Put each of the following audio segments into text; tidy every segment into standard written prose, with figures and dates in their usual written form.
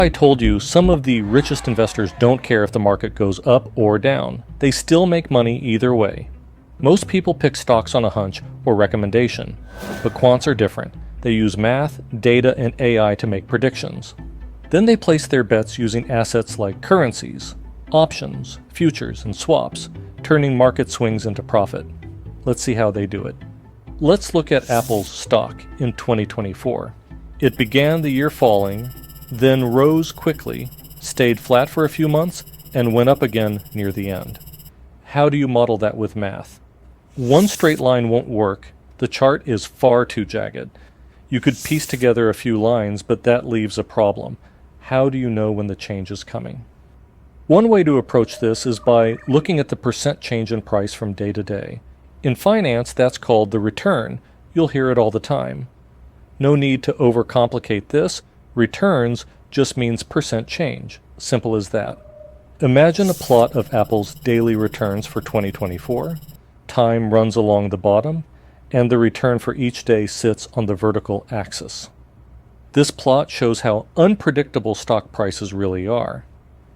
I told you some of the richest investors don't care if the market goes up or down. They still make money either way. Most people pick stocks on a hunch or recommendation, but quants are different. They use math, data, and AI to make predictions. Then they place their bets using assets like currencies, options, futures, and swaps, turning market swings into profit. Let's see how they do it. Let's look at Apple's stock in 2024. It began the year falling, then rose quickly, stayed flat for a few months, and went up again near the end. How do you model that with math? One straight line won't work. The chart is far too jagged. You could piece together a few lines, but that leaves a problem. How do you know when the change is coming? One way to approach this is by looking at the percent change in price from day to day. In finance, that's called the return. You'll hear it all the time. No need to overcomplicate this. Returns just means percent change. Simple as that. Imagine a plot of Apple's daily returns for 2024. Time runs along the bottom, and the return for each day sits on the vertical axis. This plot shows how unpredictable stock prices really are.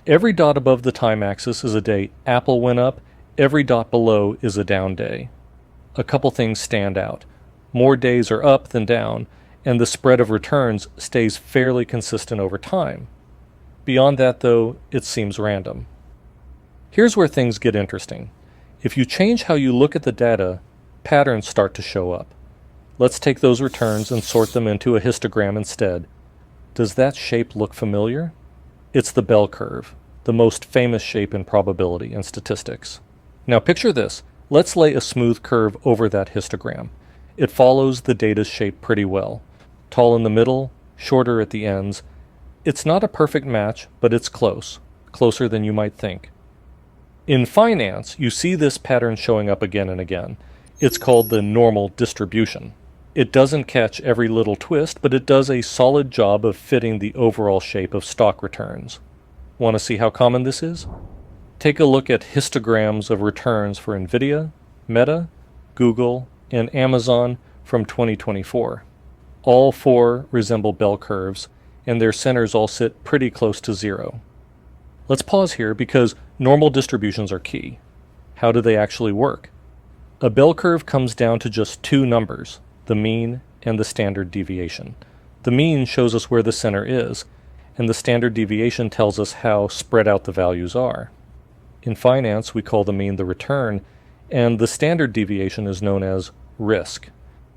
Every dot above the time axis is a day Apple went up, every dot below is a down day. A couple things stand out. More days are up than down, and the spread of returns stays fairly consistent over time. Beyond that, though, it seems random. Here's where things get interesting. If you change how you look at the data, patterns start to show up. Let's take those returns and sort them into a histogram instead. Does that shape look familiar? It's the bell curve, the most famous shape in probability and statistics. Now picture this. Let's lay a smooth curve over that histogram. It follows the data's shape pretty well. Tall in the middle, shorter at the ends. It's not a perfect match, but it's close. Closer than you might think. In finance, you see this pattern showing up again and again. It's called the normal distribution. It doesn't catch every little twist, but it does a solid job of fitting the overall shape of stock returns. Want to see how common this is? Take a look at histograms of returns for Nvidia, Meta, Google, and Amazon from 2024. All four resemble bell curves, and their centers all sit pretty close to zero. Let's pause here because normal distributions are key. How do they actually work? A bell curve comes down to just two numbers, the mean and the standard deviation. The mean shows us where the center is, and the standard deviation tells us how spread out the values are. In finance, we call the mean the return, and the standard deviation is known as risk.